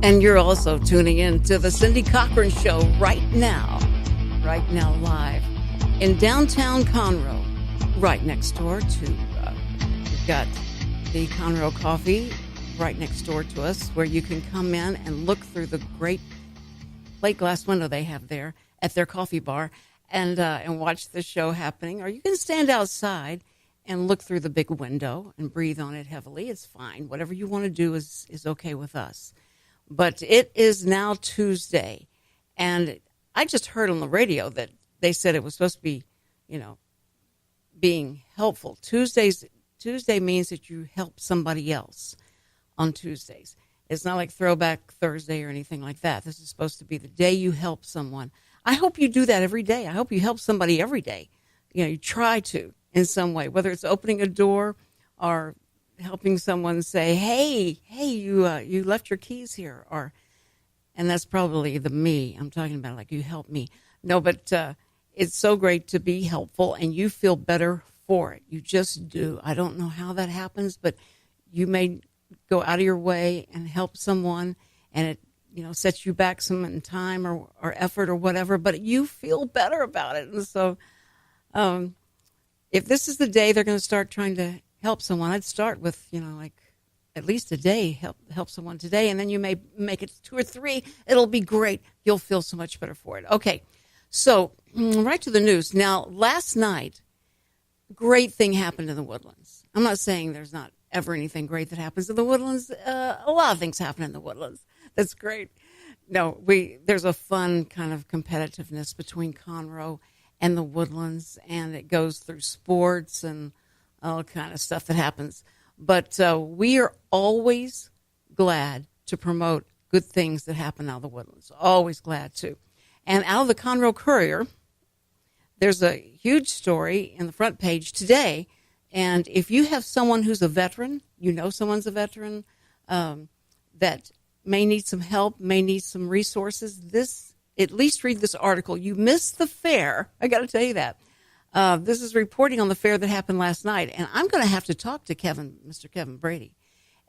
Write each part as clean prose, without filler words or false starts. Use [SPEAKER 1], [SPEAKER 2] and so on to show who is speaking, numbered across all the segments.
[SPEAKER 1] And you're also tuning in to the Cindy Cochran Show right now live in downtown Conroe, right next door to, we've got the Conroe Coffee right next door to us, where you can come in and look through the great plate glass window they have there at their coffee bar and watch the show happening. Or you can stand outside and look through the big window and breathe on it heavily. It's fine. Whatever you want to do is okay with us. But it is now Tuesday, and I just heard on the radio that they said it was supposed to be, being helpful. Tuesday means that you help somebody else on Tuesdays. It's not like Throwback Thursday or anything like that. This is supposed to be the day you help someone. I hope you do that every day. I hope you help somebody every day. You try to in some way, whether it's opening a door or helping someone say, hey, you left your keys here, and that's probably the me I'm talking about, like you help me. No, but it's so great to be helpful, and you feel better for it. You just do. I don't know how that happens, but you may go out of your way and help someone, and it sets you back some in time or effort or whatever, but you feel better about it. And so if this is the day they're going to start trying to help someone, I'd start with, like at least a day, help someone today, and then you may make it 2 or 3. It'll be great. You'll feel so much better for it. Okay, so right to the news. Now, last night, great thing happened in the Woodlands. I'm not saying there's not ever anything great that happens in the Woodlands. A lot of things happen in the Woodlands. That's great. No, there's a fun kind of competitiveness between Conroe and the Woodlands, and it goes through sports and all kind of stuff that happens. But we are always glad to promote good things that happen out of the Woodlands. Always glad to. And out of the Conroe Courier, there's a huge story in the front page today. And if you have someone who's a veteran, someone's a veteran that may need some help, may need some resources, at least read this article. You missed the fair. I got to tell you that. This is reporting on the fair that happened last night, and I'm going to have to talk to Mr. Kevin Brady,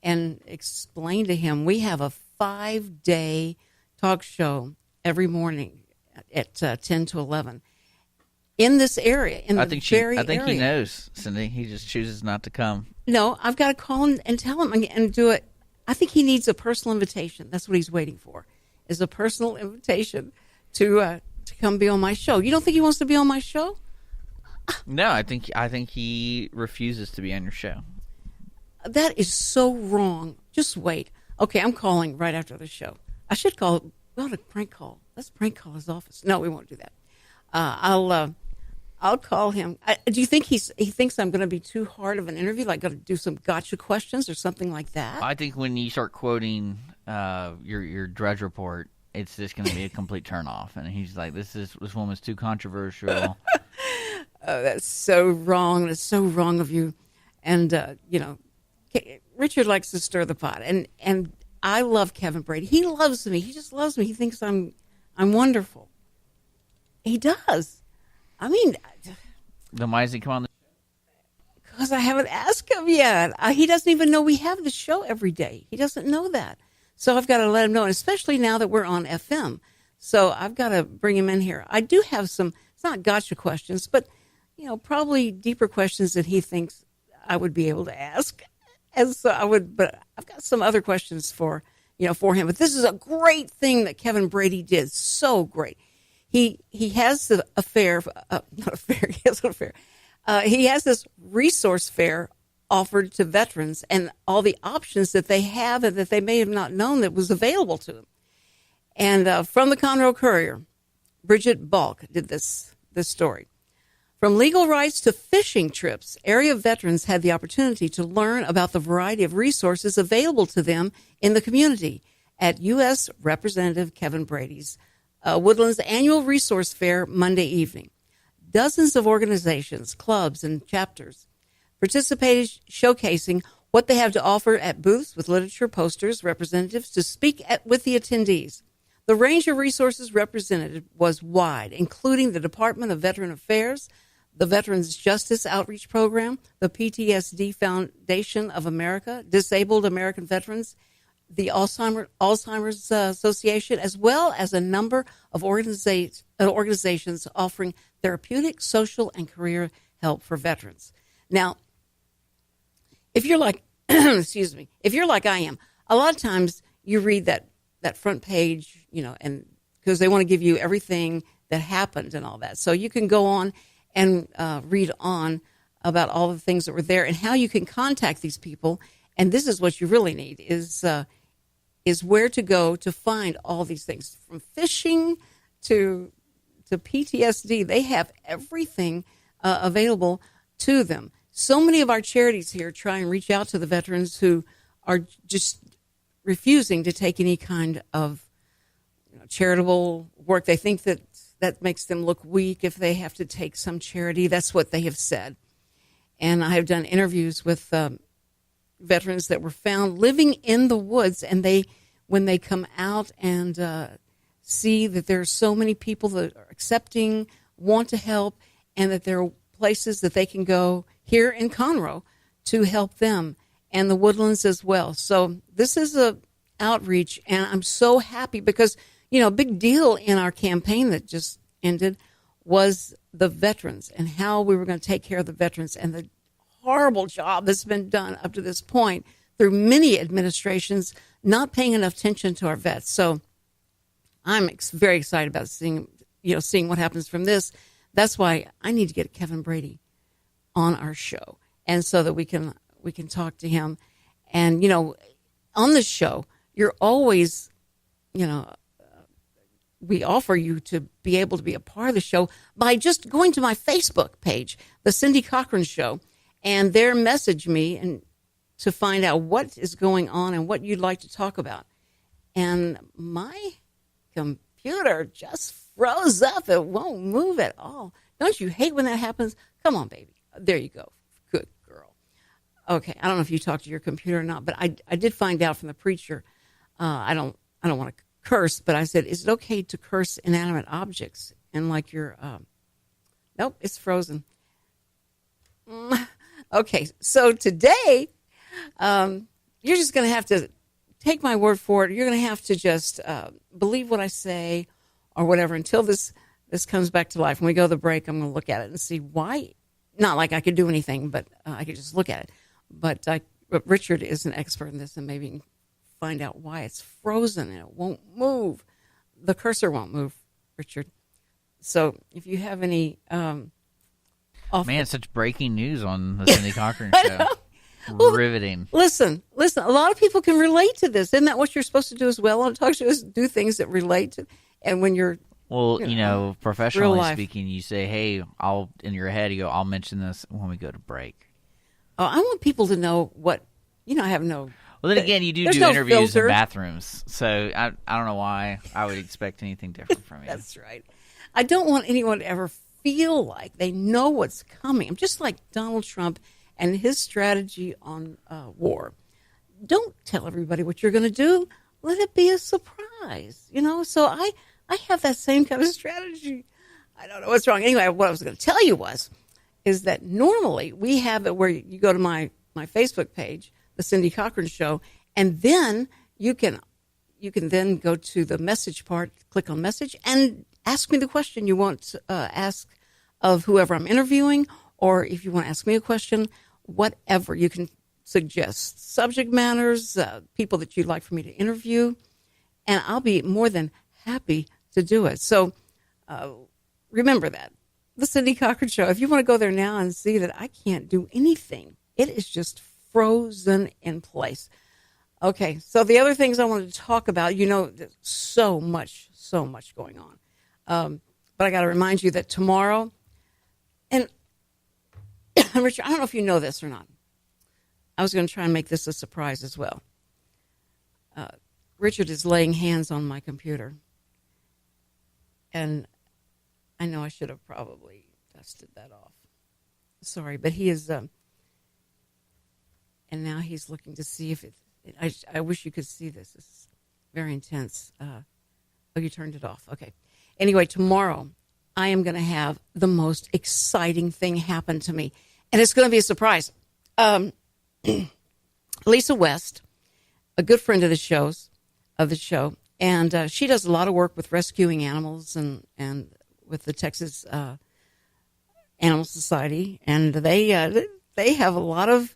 [SPEAKER 1] and explain to him we have a 5-day talk show every morning at 10 to 11 in this area. I think
[SPEAKER 2] he knows, Cindy. He just chooses not to come.
[SPEAKER 1] No, I've got to call him and tell him and do it. I think he needs a personal invitation. That's what he's waiting for, is a personal invitation to come be on my show. You don't think he wants to be on my show?
[SPEAKER 2] No, I think he refuses to be on your show.
[SPEAKER 1] That is so wrong. Just wait. Okay, I'm calling right after the show. I should call. Well, to prank call. Let's prank call his office. No, we won't do that. I'll call him. Do you think he thinks I'm going to be too hard of an interview? Like, going to do some gotcha questions or something like that?
[SPEAKER 2] I think when you start quoting your Drudge Report, it's just going to be a complete turnoff. And he's like, this woman's too controversial.
[SPEAKER 1] Oh, that's so wrong. That's so wrong of you. And, Richard likes to stir the pot. And I love Kevin Brady. He loves me. He just loves me. He thinks I'm wonderful. He does. I mean.
[SPEAKER 2] Then why does he come on the show?
[SPEAKER 1] Because I haven't asked him yet. He doesn't even know we have the show every day. He doesn't know that. So I've got to let him know, and especially now that we're on FM. So I've got to bring him in here. I do have some, it's not gotcha questions, but probably deeper questions that he thinks I would be able to ask. And so but I've got some other questions for him. But this is a great thing that Kevin Brady did. So great. He has the affair, not a fair, he has an affair. He has this resource fair offered to veterans and all the options that they have and that they may have not known that was available to them. And from the Conroe Courier, Bridget Balk did this story. From legal rights to fishing trips, area veterans had the opportunity to learn about the variety of resources available to them in the community at U.S. Representative Kevin Brady's Woodlands Annual Resource Fair Monday evening. Dozens of organizations, clubs, and chapters participated, showcasing what they have to offer at booths with literature, posters, representatives to speak with the attendees. The range of resources represented was wide, including the Department of Veteran Affairs, the Veterans Justice Outreach Program, the PTSD Foundation of America, Disabled American Veterans, the Alzheimer's Association, as well as a number of organizations offering therapeutic, social, and career help for veterans. Now, if you're like, excuse me, if you're like I am, a lot of times you read that front page, and because they want to give you everything that happened and all that. So you can go on and read on about all the things that were there and how you can contact these people. And this is what you really need is where to go to find all these things, from fishing to PTSD. They have everything available to them. So many of our charities here try and reach out to the veterans who are just refusing to take any kind of charitable work. They think that makes them look weak if they have to take some charity. That's what they have said. And I have done interviews with veterans that were found living in the woods, and when they come out and see that there are so many people that are accepting, want to help, and that there are places that they can go here in Conroe to help them, and the Woodlands as well. So this is a outreach, and I'm so happy because, a big deal in our campaign that just ended was the veterans and how we were going to take care of the veterans, and the horrible job that's been done up to this point through many administrations not paying enough attention to our vets. So I'm very excited about seeing what happens from this. That's why I need to get Kevin Brady on our show, and so that we can talk to him. And on this show, you're always, we offer you to be able to be a part of the show by just going to my Facebook page, the Cindy Cochran Show, and there message me and to find out what is going on and what you'd like to talk about. And my computer just froze up. It won't move at all. Don't you hate when that happens? Come on, baby. There you go. Good girl. Okay, I don't know if you talked to your computer or not, but I did find out from the preacher. I don't want to curse, but I said, is it okay to curse inanimate objects? And like nope, it's frozen. Okay, so today, you're just going to have to take my word for it. You're going to have to just believe what I say or whatever until this comes back to life. When we go to the break, I'm going to look at it and see why. Not like I could do anything, but I could just look at it. But Richard is an expert in this, and maybe he can find out why it's frozen and it won't move. The cursor won't move, Richard. So if you have any...
[SPEAKER 2] Man, such breaking news on the Cindy Cochran Show.
[SPEAKER 1] Well,
[SPEAKER 2] riveting.
[SPEAKER 1] Listen. A lot of people can relate to this. Isn't that what you're supposed to do as well on talk shows? Do things that relate to, and when you're,
[SPEAKER 2] professionally speaking, you say, "Hey, in your head, you go, I'll mention this when we go to break."
[SPEAKER 1] Oh, I want people to know what I have no.
[SPEAKER 2] Well, then again, you do interviews in bathrooms, so I don't know why I would expect anything different from you.
[SPEAKER 1] That's right. I don't want anyone to ever feel like they know what's coming. I'm just like Donald Trump and his strategy on war. Don't tell everybody what you're going to do. Let it be a surprise, So I have that same kind of strategy. I don't know what's wrong. Anyway, what I was going to tell you is that normally we have it where you go to my Facebook page, the Cindy Cochran Show, and then you can then go to the message part, click on message, and ask me the question you want to ask of whoever I'm interviewing, or if you want to ask me a question, whatever. You can suggest subject matters, people that you'd like for me to interview, and I'll be more than happy to do it. So remember that. The Cindy Cochran Show. If you want to go there now and see that I can't do anything, it is just frozen in place. Okay, so the other things I wanted to talk about, there's so much going on. But I got to remind you that tomorrow, and Richard, I don't know if you know this or not. I was going to try and make this a surprise as well. Richard is laying hands on my computer. And I know I should have probably dusted that off. Sorry, but he is, and now he's looking to see if I wish you could see this. This is very intense. Oh, you turned it off. Okay. Anyway, tomorrow I am going to have the most exciting thing happen to me. And it's going to be a surprise. Lisa West, a good friend of the show, and she does a lot of work with rescuing animals and with the Texas Animal Society, and they have a lot of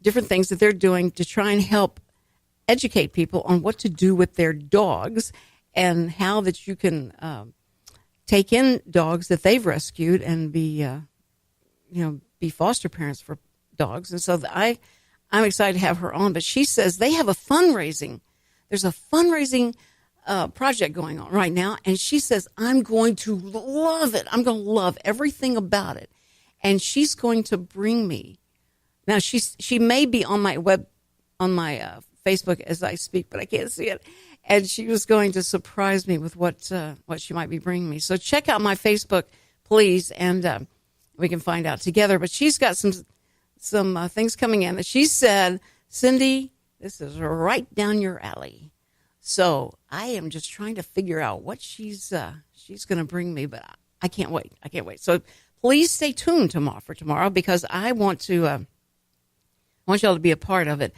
[SPEAKER 1] different things that they're doing to try and help educate people on what to do with their dogs and how that you can take in dogs that they've rescued and be foster parents for dogs. And so I'm excited to have her on. But she says they have there's a fundraising project going on right now. And she says, I'm going to love it. I'm going to love everything about it. And she's going to bring me. Now, she may be on my Facebook as I speak, but I can't see it. And she was going to surprise me with what she might be bringing me. So check out my Facebook, please, and we can find out together. But she's got some things coming in that she said, Cindy, this is right down your alley. So I am just trying to figure out what she's going to bring me, but I can't wait. I can't wait. So please stay tuned for tomorrow because I want y'all to be a part of it.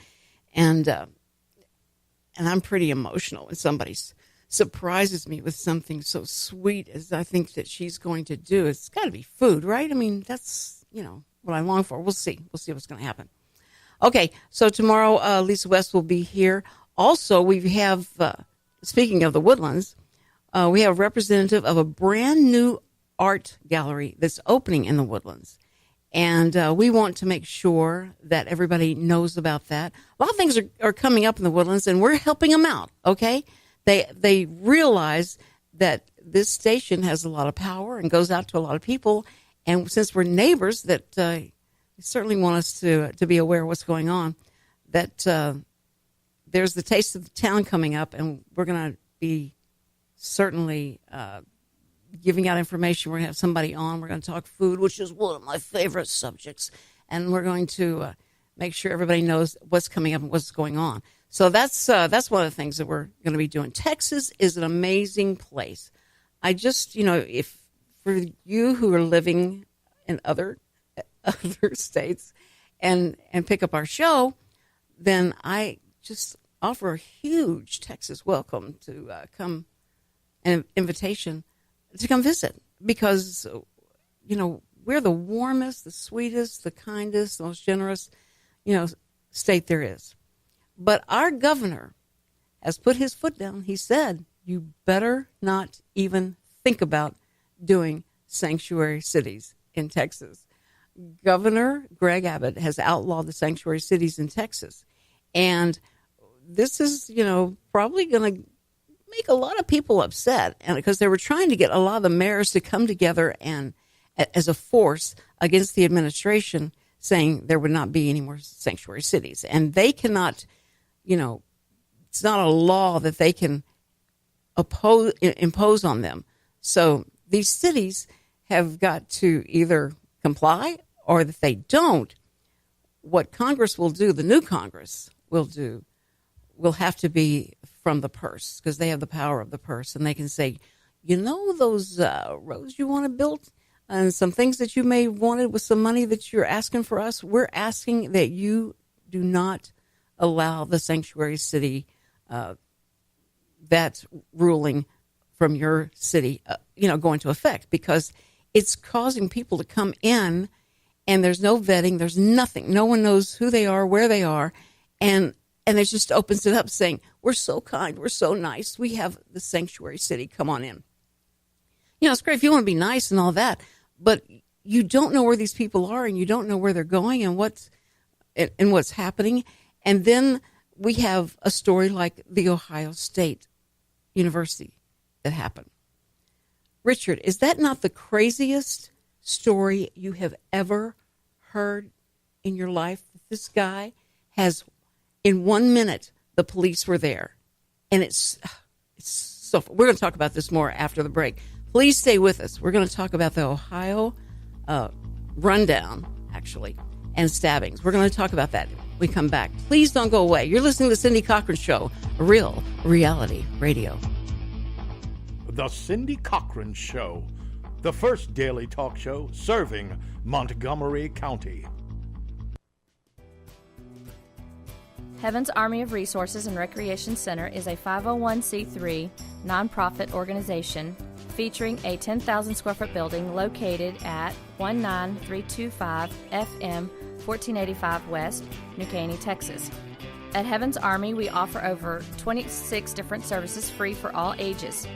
[SPEAKER 1] And I'm pretty emotional when somebody surprises me with something so sweet as I think that she's going to do. It's got to be food, right? I mean, that's, what I long for. We'll see. We'll see what's going to happen. Okay, so tomorrow, Lisa West will be here. Also, we have, speaking of the Woodlands, we have a representative of a brand new art gallery that's opening in the Woodlands. And we want to make sure that everybody knows about that. A lot of things are coming up in the Woodlands, and we're helping them out, okay? They realize that this station has a lot of power and goes out to a lot of people. And since we're neighbors, that they certainly want us to be aware of what's going on, that there's the Taste of the Town coming up, and we're going to be certainly giving out information. We're going to have somebody on. We're going to talk food, which is one of my favorite subjects. And we're going to make sure everybody knows what's coming up and what's going on. So that's one of the things that we're going to be doing. Texas is an amazing place. I just, if for you who are living in other states and pick up our show, then I just offer a huge Texas welcome to come, an invitation to come visit, because, we're the warmest, the sweetest, the kindest, the most generous, state there is. But our governor has put his foot down. He said, you better not even think about doing sanctuary cities in Texas. Governor Greg Abbott has outlawed the sanctuary cities in Texas. And this is, probably going to make a lot of people upset, and because they were trying to get a lot of the mayors to come together and as a force against the administration, saying there would not be any more sanctuary cities. And they cannot, it's not a law that they can impose on them. So these cities have got to either comply, or if they don't, what Congress will do, the new Congress will do, will have to be from the purse, because they have the power of the purse, and they can say, those roads you want to build and some things that you may wanted with some money that you're asking for us, we're asking that you do not allow the sanctuary city, that ruling from your city, go into effect, because it's causing people to come in and there's no vetting, there's nothing. No one knows who they are, where they are, and it just opens it up saying, we're so kind, we're so nice, we have the sanctuary city, come on in. It's great if you want to be nice and all that, but you don't know where these people are, and you don't know where they're going and what's happening. And then we have a story like the Ohio State University that happened. Richard, is that not the craziest story you have ever heard in your life? This guy has, in 1 minute, the police were there. And it's so, we're going to talk about this more after the break. Please stay with us. We're going to talk about the Ohio rundown, actually, and stabbings. We're going to talk about that when we come back. Please don't go away. You're listening to the Cindy Cochran Show, real reality radio.
[SPEAKER 3] The Cindy Cochran Show, the first daily talk show serving Montgomery County.
[SPEAKER 4] Heaven's Army of Resources and Recreation Center is a 501c3 nonprofit organization featuring a 10,000 square foot building located at 19325 FM 1485 West, New Caney, Texas. At Heaven's Army, we offer over 26 different services free for all ages,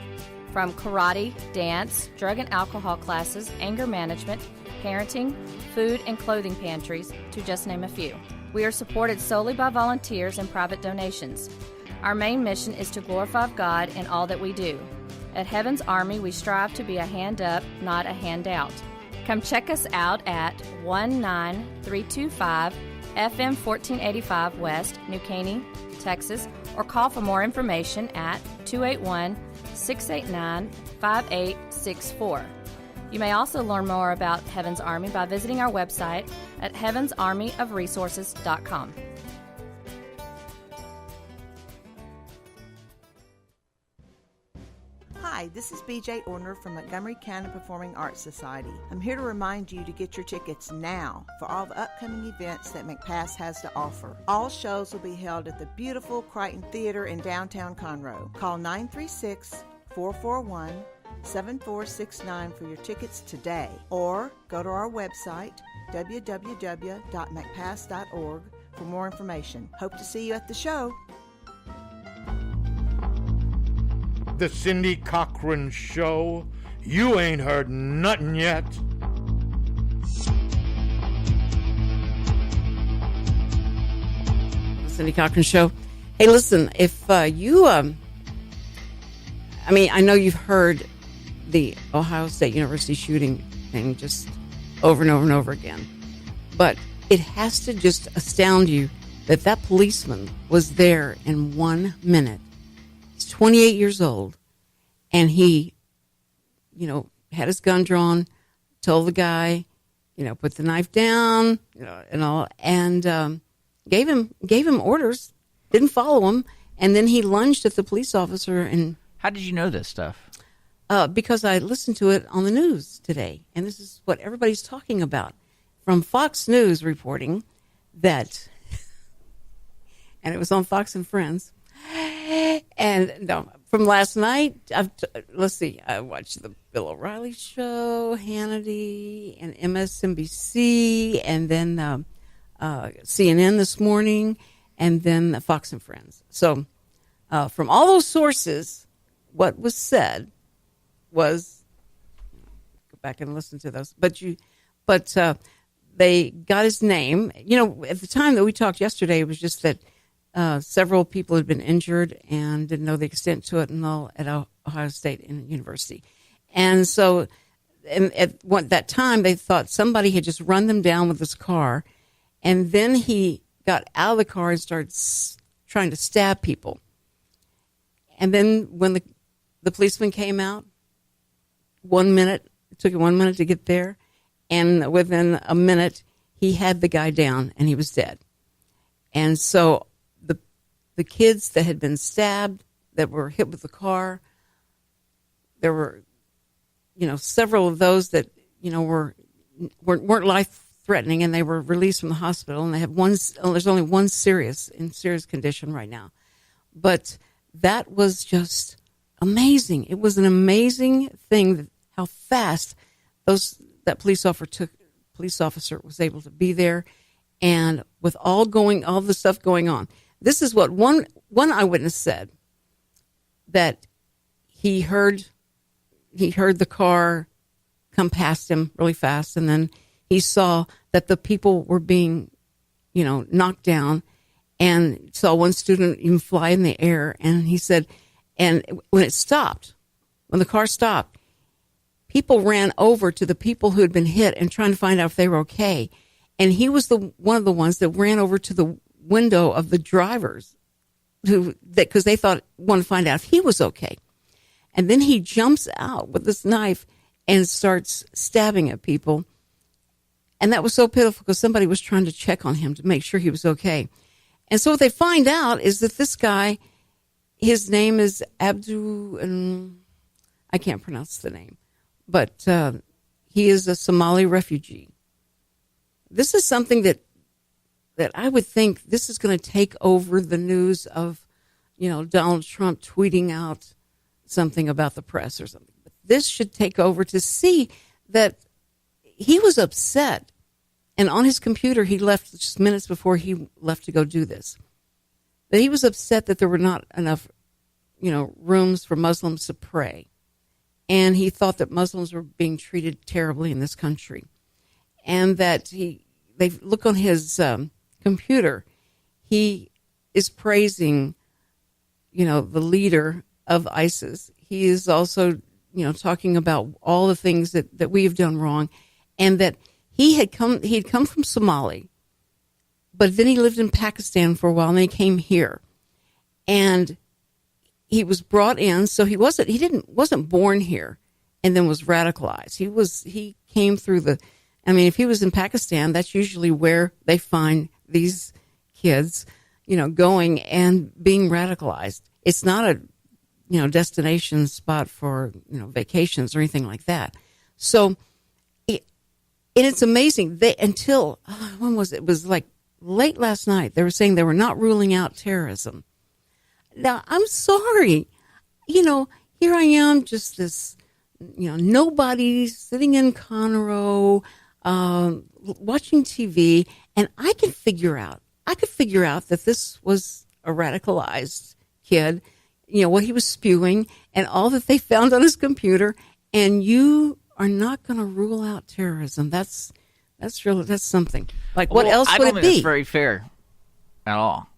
[SPEAKER 4] from karate, dance, drug and alcohol classes, anger management, parenting, food and clothing pantries, to just name a few. We are supported solely by volunteers and private donations. Our main mission is to glorify God in all that we do. At Heaven's Army, we strive to be a hand up, not a handout. Come check us out at 19325 FM 1485 West, New Caney, Texas, or call for more information at 281-689-5864. You may also learn more about Heaven's Army by visiting our website at heavensarmyofresources.com.
[SPEAKER 5] Hi, this is BJ Orner from Montgomery County Performing Arts Society. I'm here to remind you to get your tickets now for all the upcoming events that McPass has to offer. All shows will be held at the beautiful Crichton Theater in downtown Conroe. Call 936-441-7469 for your tickets today, or go to our website, www.mcpass.org, for more information. Hope to see you at the show.
[SPEAKER 3] The Cindy Cochran Show. You ain't heard nothing yet.
[SPEAKER 1] The Cindy Cochran Show. Hey, listen, if you, I know you've heard the Ohio State University shooting thing just over and over and over again, but it has to just astound you that that policeman was there in 1 minute. He's 28 years old, and he, had his gun drawn, told the guy, put the knife down, and all, and gave him orders, didn't follow him, and then he lunged at the police officer. And
[SPEAKER 2] how did you know this stuff?
[SPEAKER 1] Because I listened to it on the news today, and this is what everybody's talking about. From Fox News reporting that, and it was on Fox and Friends. And no, from last night, I watched the Bill O'Reilly show, Hannity, and MSNBC, and then CNN this morning, and then Fox and Friends. So from all those sources, what was said was, go back and listen to those, but they got his name. At the time that we talked yesterday, it was just that several people had been injured and didn't know the extent to it at Ohio State University. And so at that time, they thought somebody had just run them down with his car. And then he got out of the car and started trying to stab people. And then when the policeman came out, 1 minute, it took him 1 minute to get there. And within a minute, he had the guy down and he was dead. And so the kids that had been stabbed, that were hit with the car, there were, several of those that, weren't life-threatening, and they were released from the hospital, and they have there's only one in serious condition right now. But that was just amazing. It was an amazing thing how fast that police officer was able to be there, and with all the stuff going on. This is what one eyewitness said, that he heard the car come past him really fast, and then he saw that the people were being, knocked down, and saw one student even fly in the air. And he said, and when the car stopped, people ran over to the people who had been hit and trying to find out if they were okay. And he was one of the ones that ran over to the window of the drivers because they wanted to find out if he was okay. And then he jumps out with this knife and starts stabbing at people. And that was so pitiful because somebody was trying to check on him to make sure he was okay. And so what they find out is that this guy, his name is Abdu, and I can't pronounce the name, but he is a Somali refugee. This is something that that I would think this is going to take over the news of, Donald Trump tweeting out something about the press or something. But this should take over to see that he was upset. And on his computer, he left just minutes before he left to go do this. That he was upset that there were not enough, rooms for Muslims to pray. And he thought that Muslims were being treated terribly in this country. And that they look on his computer, he is praising, the leader of ISIS. He is also, talking about all the things that we have done wrong, and that he had come from Somalia, but then he lived in Pakistan for a while, and then he came here, and he was brought in. So he wasn't born here, and then was radicalized. He came through if he was in Pakistan, that's usually where they find these kids, going and being radicalized. It's not a, destination spot for, vacations or anything like that. So, and it's amazing. When was it? It was like late last night. They were saying they were not ruling out terrorism. Now, I'm sorry. Here I am, just this, nobody sitting in Conroe, watching TV, and I could figure out that this was a radicalized kid, what he was spewing and all that they found on his computer, and you are not going to rule out terrorism. That's something. Like, what else would it be?
[SPEAKER 2] I don't think that's very fair at all.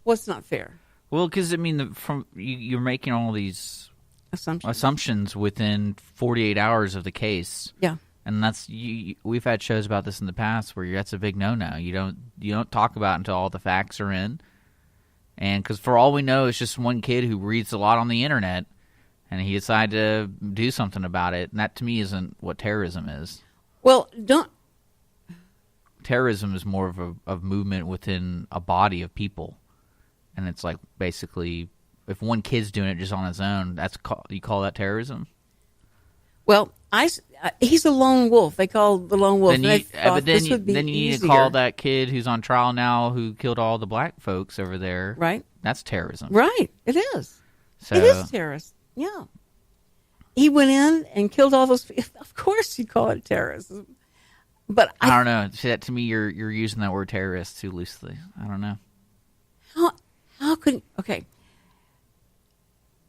[SPEAKER 1] What's not fair?
[SPEAKER 2] Well, because, you're making all these assumptions within 48 hours of the case.
[SPEAKER 1] Yeah.
[SPEAKER 2] And we've had shows about this in the past where that's a big no-no. You don't talk about it until all the facts are in. And because for all we know, it's just one kid who reads a lot on the internet, and he decided to do something about it. And that, to me, isn't what terrorism is.
[SPEAKER 1] Well,
[SPEAKER 2] terrorism is more of a movement within a body of people. And it's like, basically, if one kid's doing it just on his own, you call that terrorism?
[SPEAKER 1] Well, he's a lone wolf. They call the lone wolf.
[SPEAKER 2] Then you need to call that kid who's on trial now who killed all the black folks over there.
[SPEAKER 1] Right.
[SPEAKER 2] That's terrorism.
[SPEAKER 1] Right. It is.
[SPEAKER 2] So,
[SPEAKER 1] it is terrorist. Yeah. He went in and killed all those people. Of course you call it terrorism. But
[SPEAKER 2] I don't know. See, that, to me, you're using that word terrorist too loosely. I don't know.
[SPEAKER 1] How could... Okay.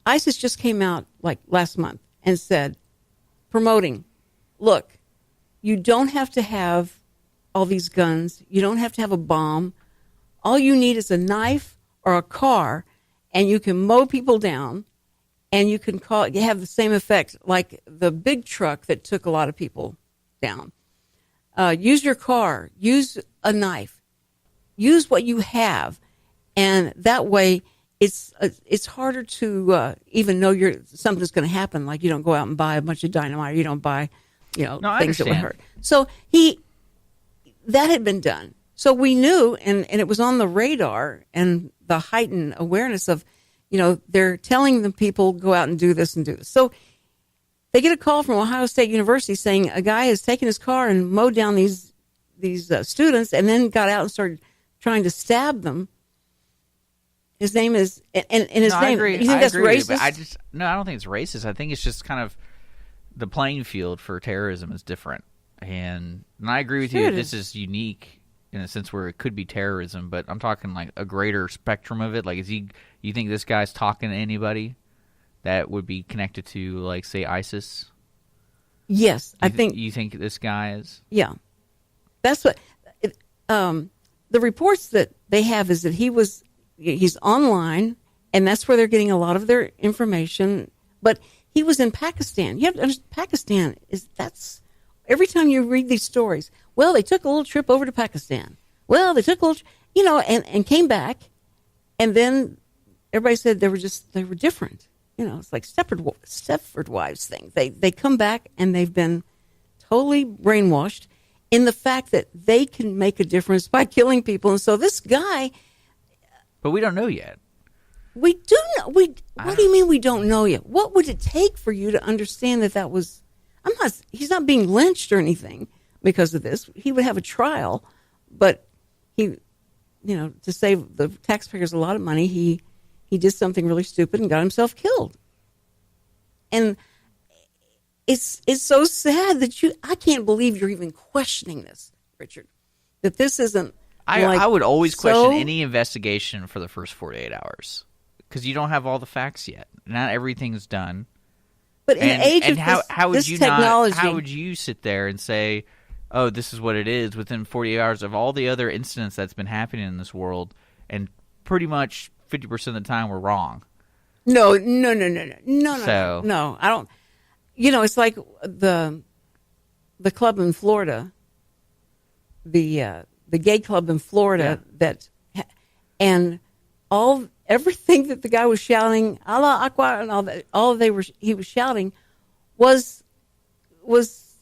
[SPEAKER 1] ISIS just came out like last month and said, promoting, look, you don't have to have all these guns. You don't have to have a bomb. All you need is a knife or a car, and you can mow people down, and you have the same effect like the big truck that took a lot of people down. Use your car. Use a knife. Use what you have, and that way it's harder to even know something's going to happen. Like, you don't go out and buy a bunch of dynamite. You don't buy, things that would hurt. So that had been done. So we knew, and it was on the radar, and the heightened awareness of, they're telling the people, go out and do this and do this. So they get a call from Ohio State University saying a guy has taken his car and mowed down these students, and then got out and started trying to stab them. His name is, and his name.
[SPEAKER 2] I agree.
[SPEAKER 1] You think that's racist?
[SPEAKER 2] But I don't think it's racist. I think it's just kind of the playing field for terrorism is different, and I agree with you. This is unique in a sense where it could be terrorism, but I'm talking like a greater spectrum of it. Like, you think this guy's talking to anybody that would be connected to, like, say, ISIS?
[SPEAKER 1] Yes,
[SPEAKER 2] You think this guy is?
[SPEAKER 1] Yeah, that's what. The reports that they have is that he's online, and that's where they're getting a lot of their information. But he was in Pakistan. You have to understand, Pakistan that's every time you read these stories. Well, they took a little trip over to Pakistan. Well, they took a little, and came back, and then everybody said they were different. It's like Stepford Wives thing. They come back and they've been totally brainwashed in the fact that they can make a difference by killing people. And so this guy.
[SPEAKER 2] But we don't know yet.
[SPEAKER 1] We do know. What do you mean we don't know yet? What would it take for you to understand that was? He's not being lynched or anything because of this. He would have a trial, but to save the taxpayers a lot of money, he did something really stupid and got himself killed. And it's so sad that I can't believe you're even questioning this, Richard, that this isn't.
[SPEAKER 2] I would always question any investigation for the first 48 hours because you don't have all the facts yet. Not everything's done.
[SPEAKER 1] But in the age of this technology,
[SPEAKER 2] how would you sit there and say, "Oh, this is what it is"? Within 48 hours of all the other incidents that's been happening in this world, and pretty much 50% of the time we're wrong.
[SPEAKER 1] No.
[SPEAKER 2] So,
[SPEAKER 1] no, I don't. It's like the club in Florida, the gay club in Florida and everything that the guy was shouting, Allah Akbar, and he was shouting was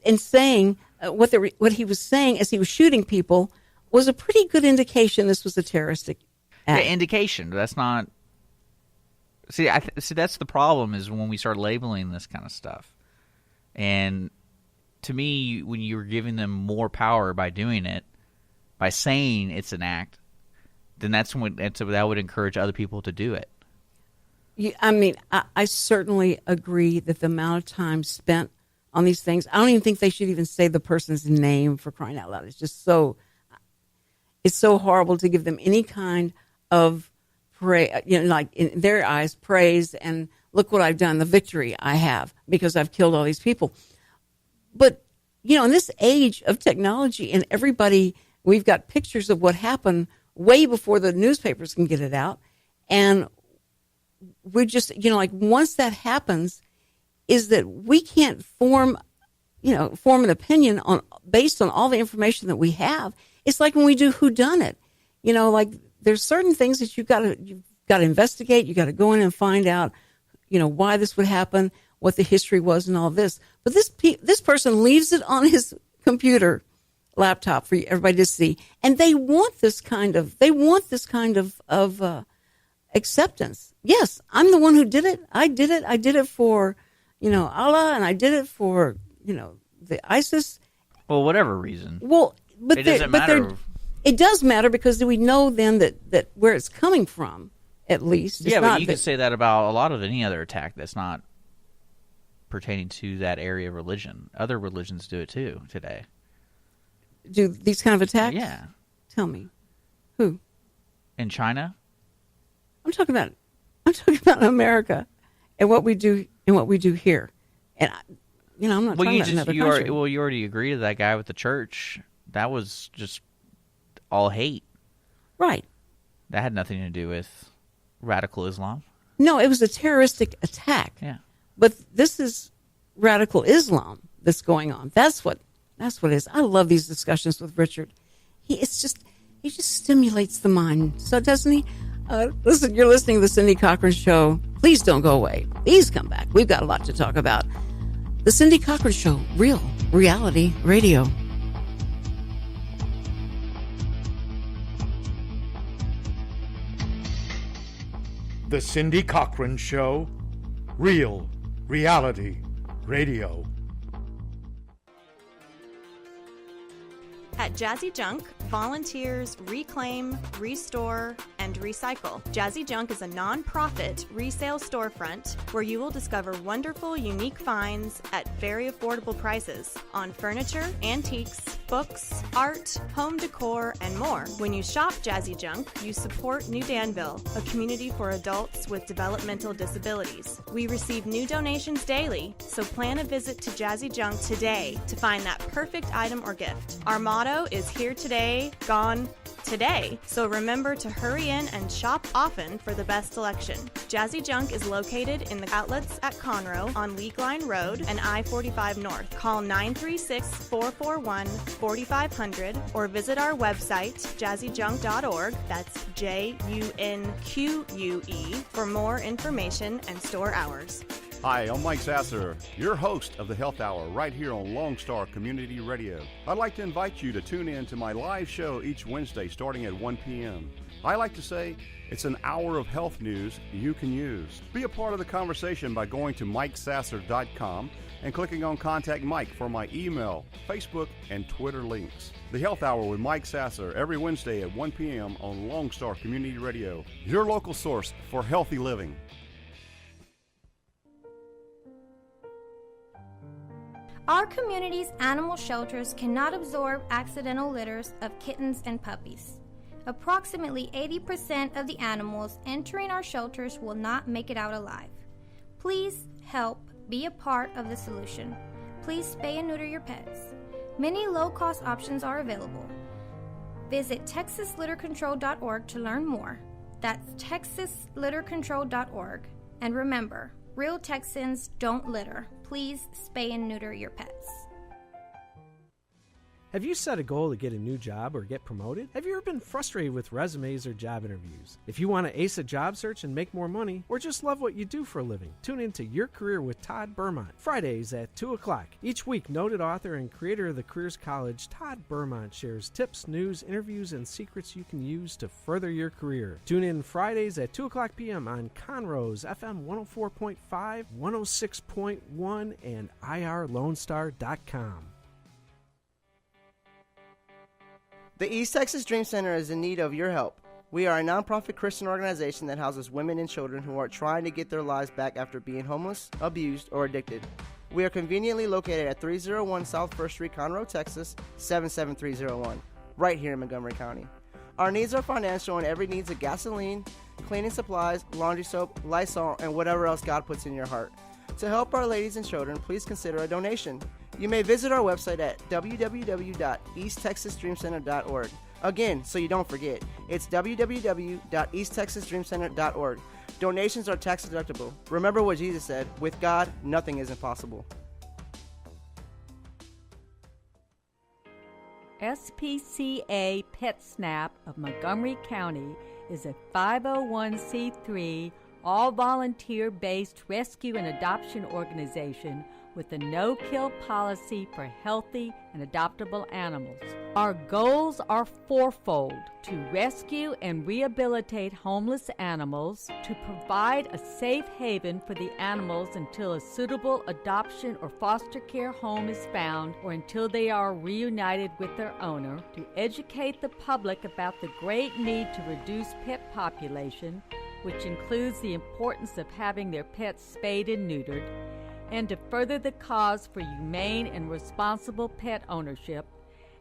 [SPEAKER 1] and saying what he was saying as he was shooting people was a pretty good indication this was a terroristic act.
[SPEAKER 2] Yeah, indication. That's not. See, that's the problem is when we start labeling this kind of stuff. And to me, when you're giving them more power by doing it, by saying it's an act, then that would encourage other people to do it.
[SPEAKER 1] I certainly agree that the amount of time spent on these things, I don't even think they should even say the person's name, for crying out loud. It's just it's so horrible to give them any kind of praise, like in their eyes, praise and look what I've done, the victory I have because I've killed all these people. But, in this age of technology and everybody, we've got pictures of what happened way before the newspapers can get it out. And we're just, once that happens, is that we can't form an opinion based on all the information that we have. It's like when we do whodunit, like there's certain things that you've got to investigate. You got to go in and find out, why this would happen, what the history was, and all this. But this person leaves it on his computer laptop for everybody to see, and they want this kind of acceptance. Yes, I'm the one who did it. I did it for Allah, and I did it for the ISIS.
[SPEAKER 2] Well, whatever reason.
[SPEAKER 1] Well, but
[SPEAKER 2] it doesn't matter.
[SPEAKER 1] It does matter because we know then that where it's coming from, at least.
[SPEAKER 2] Yeah, but you can say that about a lot of any other attack that's not pertaining to that area of religion. Other religions do it too today.
[SPEAKER 1] Do these kind of attacks?
[SPEAKER 2] Yeah.
[SPEAKER 1] Tell me, who?
[SPEAKER 2] In China?
[SPEAKER 1] I'm talking about America and what we do here, and I'm not talking about another country.
[SPEAKER 2] You already agree to that guy with the church. That was just all hate,
[SPEAKER 1] right?
[SPEAKER 2] That had nothing to do with radical Islam.
[SPEAKER 1] No, it was a terroristic attack.
[SPEAKER 2] Yeah,
[SPEAKER 1] but this is radical Islam that's going on. That's what it is. I love these discussions with Richard. He just stimulates the mind. So doesn't he? Listen, you're listening to the Cindy Cochran Show. Please don't go away. Please come back. We've got a lot to talk about. The Cindy Cochran Show, real reality radio.
[SPEAKER 3] The Cindy Cochran Show, real reality radio.
[SPEAKER 6] At Jazzy Junk, volunteers reclaim, restore, and recycle. Jazzy Junk is a non-profit resale storefront where you will discover wonderful, unique finds at very affordable prices on furniture, antiques, books, art, home decor, and more. When you shop Jazzy Junk, you support New Danville, a community for adults with developmental disabilities. We receive new donations daily, so plan a visit to Jazzy Junk today to find that perfect item or gift. Our motto is here today, gone today. So remember to hurry in and shop often for the best selection. Jazzy Junk is located in the outlets at Conroe on League Line Road and I-45 North. Call 936-441-4500 or visit our website, jazzyjunk.org. That's JUNQUE for more information and store hours.
[SPEAKER 7] Hi, I'm Mike Sasser, your host of the Health Hour right here on Lone Star Community Radio. I'd like to invite you to tune in to my live show each Wednesday starting at 1 p.m. I like to say it's an hour of health news you can use. Be a part of the conversation by going to MikeSasser.com and clicking on Contact Mike for my email, Facebook, and Twitter links. The Health Hour with Mike Sasser every Wednesday at 1 p.m. on Lone Star Community Radio, your local source for healthy living.
[SPEAKER 8] Our community's animal shelters cannot absorb accidental litters of kittens and puppies. Approximately 80% of the animals entering our shelters will not make it out alive. Please help be a part of the solution. Please spay and neuter your pets. Many low-cost options are available. Visit texaslittercontrol.org to learn more. That's texaslittercontrol.org. And remember, real Texans don't litter. Please spay and neuter your pets.
[SPEAKER 9] Have you set a goal to get a new job or get promoted? Have you ever been frustrated with resumes or job interviews? If you want to ace a job search and make more money, or just love what you do for a living, tune into Your Career with Todd Bermont, Fridays at 2 o'clock. Each week, noted author and creator of the Careers College, Todd Bermont shares tips, news, interviews, and secrets you can use to further your career. Tune in Fridays at 2 o'clock p.m. on Conroe's FM 104.5, 106.1, and IRLoneStar.com.
[SPEAKER 10] The East Texas Dream Center is in need of your help. We are a nonprofit Christian organization that houses women and children who are trying to get their lives back after being homeless, abused, or addicted. We are conveniently located at 301 South 1st Street, Conroe, Texas, 77301, right here in Montgomery County. Our needs are financial and every needs of gasoline, cleaning supplies, laundry soap, Lysol, and whatever else God puts in your heart. To help our ladies and children, please consider a donation. You may visit our website at www.easttexasdreamcenter.org. Again, so you don't forget, it's www.easttexasdreamcenter.org. Donations are tax deductible. Remember what Jesus said, with God, nothing is impossible.
[SPEAKER 11] SPCA PetSnap of Montgomery County is a 501c3 all-volunteer-based rescue and adoption organization with a no-kill policy for healthy and adoptable animals. Our goals are fourfold: to rescue and rehabilitate homeless animals, to provide a safe haven for the animals until a suitable adoption or foster care home is found or until they are reunited with their owner, to educate the public about the great need to reduce pet population, which includes the importance of having their pets spayed and neutered, and to further the cause for humane and responsible pet ownership,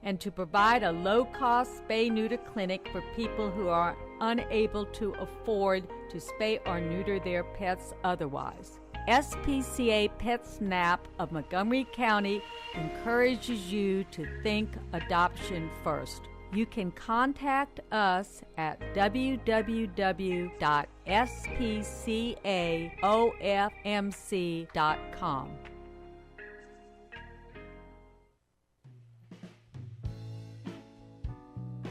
[SPEAKER 11] and to provide a low-cost spay-neuter clinic for people who are unable to afford to spay or neuter their pets otherwise. SPCA PetSnap of Montgomery County encourages you to think adoption first. You can contact us at www.spcaofmc.com.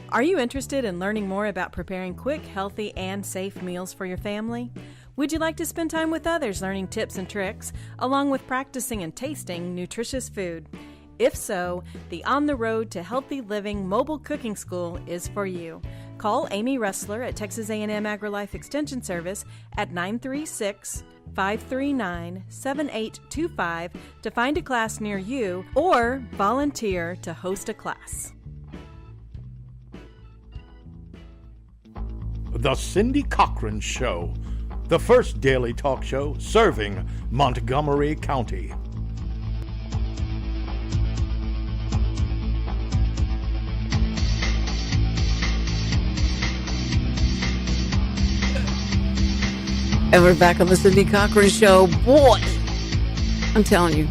[SPEAKER 12] Are you interested in learning more about preparing quick, healthy, and safe meals for your family? Would you like to spend time with others learning tips and tricks, along with practicing and tasting nutritious food? If so, the On the Road to Healthy Living Mobile Cooking School is for you. Call Amy Ressler at Texas A&M AgriLife Extension Service at 936-539-7825 to find a class near you or volunteer to host a class.
[SPEAKER 3] The Cindy Cochran Show, the first daily talk show serving Montgomery County.
[SPEAKER 1] And we're back on the Cindy Cochran Show. Boy, I'm telling you,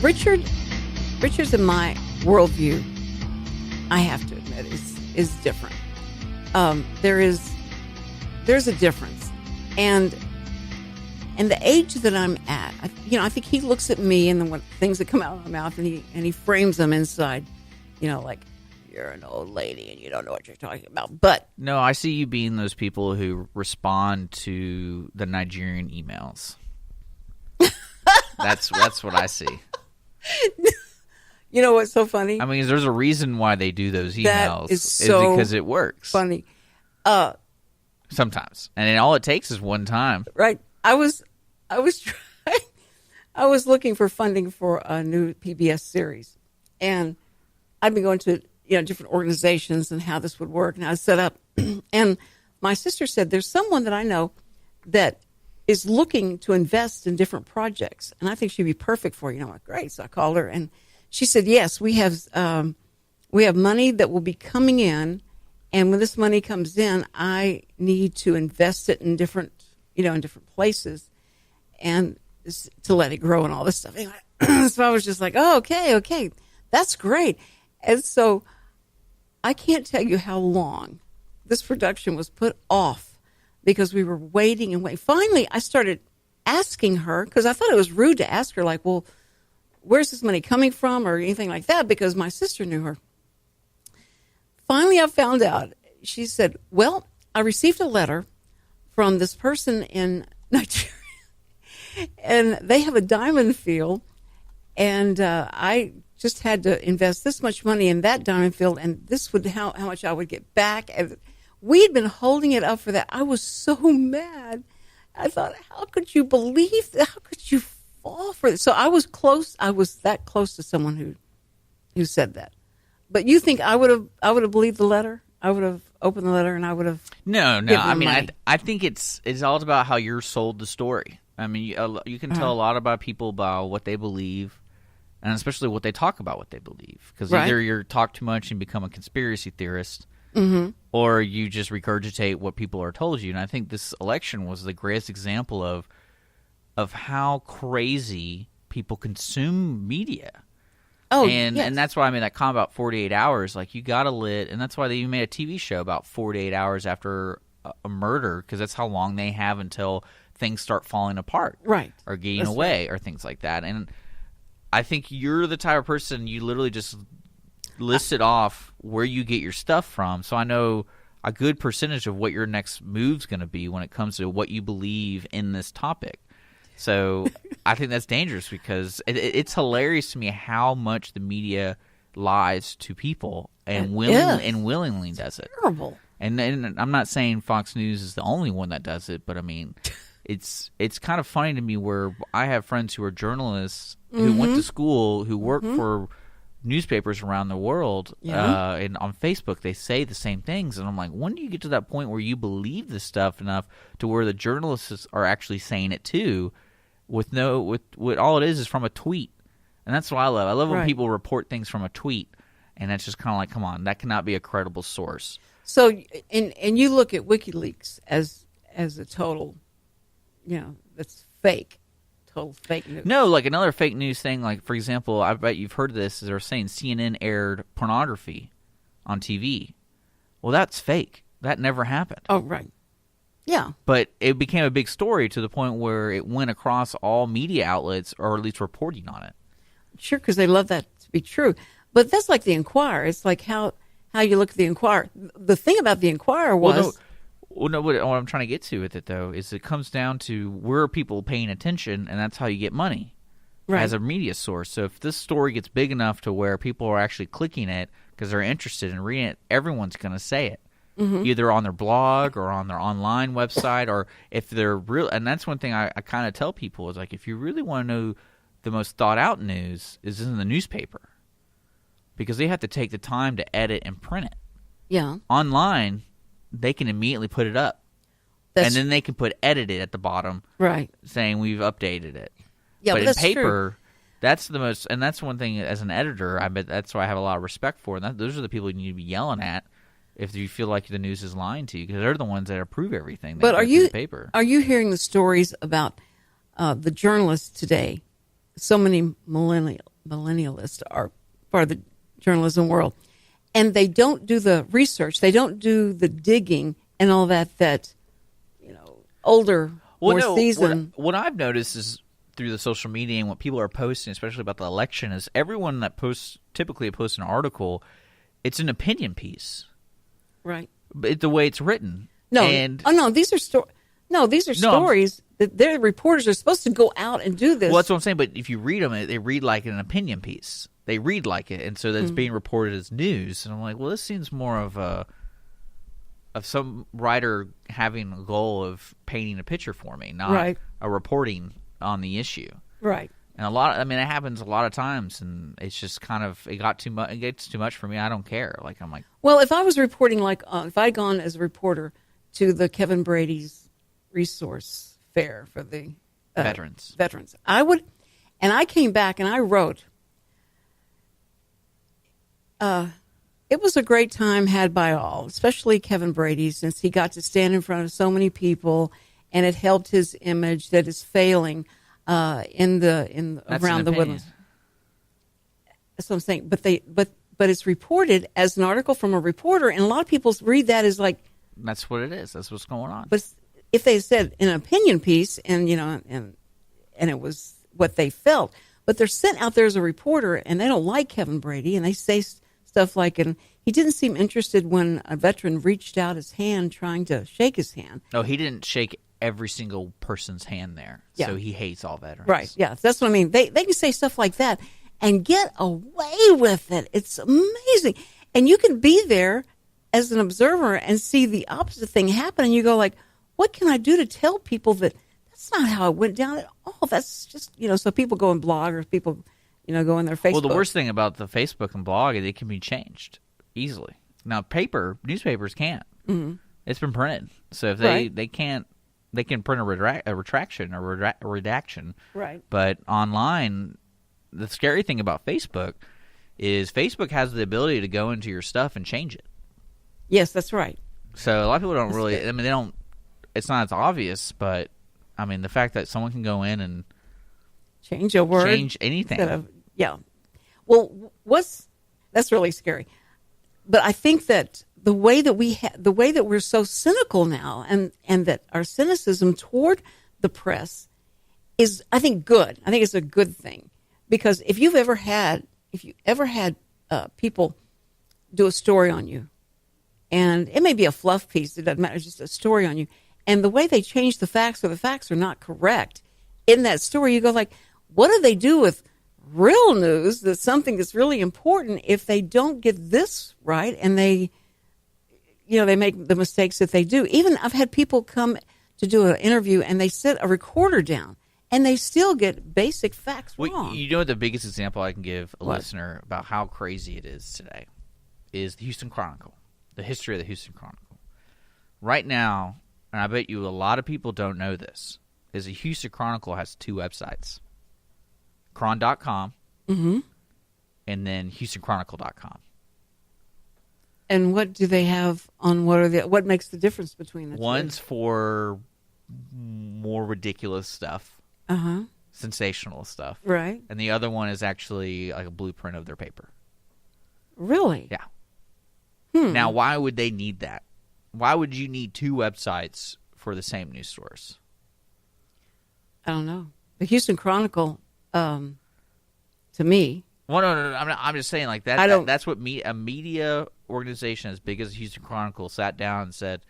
[SPEAKER 1] Richard's in my worldview, I have to admit, is different. There's a difference, and the age that I'm at, I think he looks at me and the things that come out of my mouth, and he frames them inside, like, you're an old lady and you don't know what you're talking about. But
[SPEAKER 2] no, I see you being those people who respond to the Nigerian emails. That's what I see.
[SPEAKER 1] You know what's so funny?
[SPEAKER 2] I mean, there's a reason why they do those emails.
[SPEAKER 1] That is so
[SPEAKER 2] because it works.
[SPEAKER 1] Funny.
[SPEAKER 2] Sometimes. And then all it takes is one time.
[SPEAKER 1] Right. I was trying. I was looking for funding for a new PBS series, and I've been going to different organizations and how this would work, and I set up. And my sister said, "There's someone that I know that is looking to invest in different projects, and I think she'd be perfect for you." I'm like, "Great!" So I called her, and she said, "Yes, we have money that will be coming in, and when this money comes in, I need to invest it in different places, and to let it grow and all this stuff." Anyway, so I was just like, "Oh, okay, that's great." And so I can't tell you how long this production was put off because we were waiting and waiting. Finally, I started asking her, because I thought it was rude to ask her, like, "Well, where's this money coming from?" or anything like that, because my sister knew her. Finally, I found out. She said, "Well, I received a letter from this person in Nigeria, and they have a diamond field, and I just had to invest this much money in that diamond field, and this would how much I would get back." And we'd been holding it up for that. I was so mad. I thought, how could you believe that? How could you fall for this? So I was close. I was that close to someone who said that. But you think I would have believed the letter? I would have opened the letter and I would have.
[SPEAKER 2] No. I mean, I think it's all about how you're sold the story. I mean, you can tell a lot about people about what they believe, and especially what they talk about what they believe. Because either you talk too much and become a conspiracy theorist, or you just regurgitate what people are told you. And I think this election was the greatest example of how crazy people consume media.
[SPEAKER 1] Oh,
[SPEAKER 2] and
[SPEAKER 1] yes.
[SPEAKER 2] And that's why I made that comment about 48 hours. Like, you got to and that's why they even made a TV show about 48 hours after a murder, because that's how long they have until things start falling apart,
[SPEAKER 1] right,
[SPEAKER 2] or getting away, or things like that. And I think you're the type of person, you literally just listed off where you get your stuff from, so I know a good percentage of what your next move's going to be when it comes to what you believe in this topic. So I think that's dangerous, because it's hilarious to me how much the media lies to people and willingly does it.
[SPEAKER 1] Terrible.
[SPEAKER 2] And I'm not saying Fox News is the only one that does it, but I mean, it's kind of funny to me where I have friends who are journalists who went to school, who work for newspapers around the world, and on Facebook they say the same things, and I'm like, when do you get to that point where you believe this stuff enough to where the journalists are actually saying it too, with what all it is from a tweet? And that's what I love. I love when people report things from a tweet, and that's just kind of like, come on, that cannot be a credible source.
[SPEAKER 1] So, and you look at WikiLeaks as a total, that's fake. Total fake news.
[SPEAKER 2] No, like another fake news thing, like, for example, I bet you've heard of this, is they're saying CNN aired pornography on TV. Well, that's fake. That never happened.
[SPEAKER 1] Oh, right. Yeah.
[SPEAKER 2] But it became a big story to the point where it went across all media outlets, or at least reporting on it.
[SPEAKER 1] Sure, because they love that to be true. But that's like the Enquirer. It's like how you look at the Enquirer. The thing about the Enquirer was...
[SPEAKER 2] What I'm trying to get to with it, though, is it comes down to where are people paying attention, and that's how you get money as a media source. So if this story gets big enough to where people are actually clicking it because they're interested in reading it, everyone's going to say it, either on their blog or on their online website, or if they're real. And that's one thing I kind of tell people is, like, if you really want to know the most thought-out news is in the newspaper, because they have to take the time to edit and print it.
[SPEAKER 1] Yeah.
[SPEAKER 2] Online, they can immediately put it up. And then they can put edited at the bottom,
[SPEAKER 1] right, saying
[SPEAKER 2] we've updated it.
[SPEAKER 1] Yeah,
[SPEAKER 2] but in
[SPEAKER 1] that's
[SPEAKER 2] paper,
[SPEAKER 1] true.
[SPEAKER 2] That's the most, and that's one thing as an editor, I bet that's why I have a lot of respect for. And those are the people you need to be yelling at if you feel like the news is lying to you, because they're the ones that approve everything.
[SPEAKER 1] But are you hearing the stories about the journalists today? So many millennialists are part of the journalism world, and they don't do the research, they don't do the digging and all that older, more seasoned.
[SPEAKER 2] What I've noticed is through the social media and what people are posting, especially about the election, is everyone that typically posts an article, it's an opinion piece, right? But the way it's written.
[SPEAKER 1] These are stories that their reporters are supposed to go out and do this.
[SPEAKER 2] Well, that's what I'm saying. But if you read them, they read like an opinion piece. They read like it, and so that's being reported as news. And I'm like, well, this seems more of some writer having a goal of painting a picture for me, not a reporting on the issue.
[SPEAKER 1] Right.
[SPEAKER 2] And it happens a lot of times, and it's just kind of, it gets too much for me. I don't care. Like, I'm like,
[SPEAKER 1] well, if I was reporting, if I'd gone as a reporter to the Kevin Brady's resource fair for the veterans, I would, and I came back and I wrote, it was a great time had by all, especially Kevin Brady, since he got to stand in front of so many people, and it helped his image that is failing around the woodlands. That's what I'm saying. But it's reported as an article from a reporter, and a lot of people read that as like,
[SPEAKER 2] that's what it is. That's what's going on.
[SPEAKER 1] But if they said an opinion piece, and it was what they felt, but they're sent out there as a reporter, and they don't like Kevin Brady, and they say stuff like, and he didn't seem interested when a veteran reached out his hand trying to shake his hand.
[SPEAKER 2] No, he didn't shake every single person's hand there.
[SPEAKER 1] Yeah.
[SPEAKER 2] So he hates all veterans.
[SPEAKER 1] Right, yeah. That's what I mean. They can say stuff like that and get away with it. It's amazing. And you can be there as an observer and see the opposite thing happen, and you go like, what can I do to tell people that that's not how it went down at all? That's just, so people go and blog, or people, go in their Facebook.
[SPEAKER 2] Well, the worst thing about the Facebook and blog is it can be changed easily. Now, newspapers can't. Mm-hmm. It's been printed. So if they can't, they can print a retraction or redaction.
[SPEAKER 1] Right.
[SPEAKER 2] But online, the scary thing about Facebook is Facebook has the ability to go into your stuff and change it.
[SPEAKER 1] Yes, that's right.
[SPEAKER 2] So a lot of people don't really, they don't, it's not as obvious, but the fact that someone can go in and
[SPEAKER 1] change a word,
[SPEAKER 2] change anything.
[SPEAKER 1] Well, that's really scary. But I think that the way that we're so cynical now, and that our cynicism toward the press is, I think, good. I think it's a good thing, because if you ever had people do a story on you, and it may be a fluff piece, it doesn't matter, it's just a story on you, and the way they change the facts, or the facts are not correct in that story, you go like, what do they do with real news, that's something that's really important, if they don't get this right, and they make the mistakes that they do? Even I've had people come to do an interview, and they set a recorder down, and they still get basic facts wrong.
[SPEAKER 2] You know what the biggest example I can give a listener about how crazy it is today is the Houston Chronicle, the history of the Houston Chronicle. Right now, and I bet you a lot of people don't know this, is the Houston Chronicle has two websites. Cron.com,
[SPEAKER 1] mm-hmm.
[SPEAKER 2] and then HoustonChronicle.com.
[SPEAKER 1] And what do they have on what makes the difference between the two?
[SPEAKER 2] One's for more ridiculous stuff, sensational stuff.
[SPEAKER 1] Right.
[SPEAKER 2] And the other one is actually like a blueprint of their paper.
[SPEAKER 1] Really?
[SPEAKER 2] Yeah. Now, why would they need that? Why would you need two websites for the same news source?
[SPEAKER 1] I don't know. The Houston Chronicle, to me.
[SPEAKER 2] Well, no. I'm just saying like that. That's what a media organization as big as the Houston Chronicle sat down and said,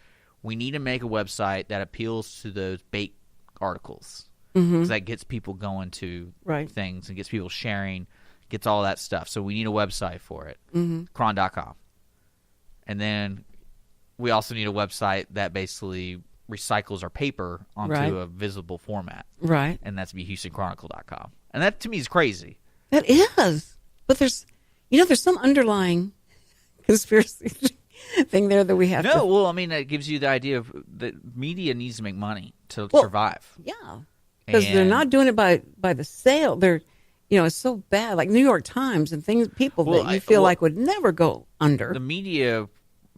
[SPEAKER 2] we need to make a website that appeals to those bait articles, because that gets people going to things and gets people sharing, gets all that stuff. So we need a website for it, Cron.com. And then we also need a website that basically recycles our paper onto a visible format.
[SPEAKER 1] Right.
[SPEAKER 2] And that's HoustonChronicle.com. And that to me is crazy.
[SPEAKER 1] That is. But there's some underlying conspiracy thing there that we have to.
[SPEAKER 2] Well, it gives you the idea of that media needs to make money to survive.
[SPEAKER 1] Yeah. Because they're not doing it by the sale. They're, it's so bad. Like New York Times and people that you feel like would never go under.
[SPEAKER 2] The media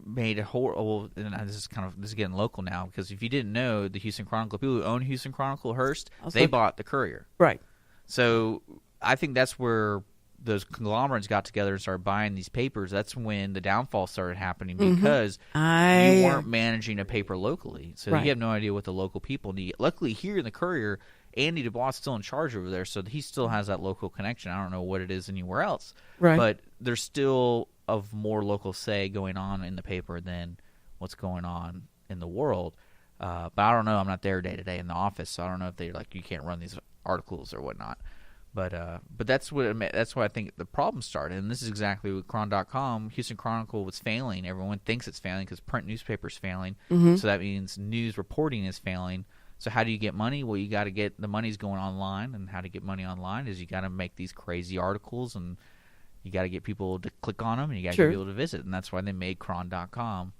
[SPEAKER 2] made a horrible, and this is getting local now, because if you didn't know, the Houston Chronicle, people who own Houston Chronicle, Hearst, they bought the Courier.
[SPEAKER 1] Right.
[SPEAKER 2] So I think that's where those conglomerates got together and started buying these papers. That's when the downfall started happening, because you weren't managing a paper locally. So you have no idea what the local people need. Luckily, here in the Courier, Andy DuBois is still in charge over there, so he still has that local connection. I don't know what it is anywhere else.
[SPEAKER 1] Right.
[SPEAKER 2] But there's still of more local say going on in the paper than what's going on in the world. But I don't know. I'm not there day to day in the office, so I don't know if they're like, you can't run these articles or whatnot. But that's that's why I think the problem started, and this is exactly what Chron.com, Houston Chronicle was failing. Everyone thinks it's failing because print newspaper's failing, so that means news reporting is failing. So how do you get money? Well, you got to get the money's going online, and how to get money online is you got to make these crazy articles, and you got to get people to click on them, and you got to get people to visit, and that's why they made Chron.com.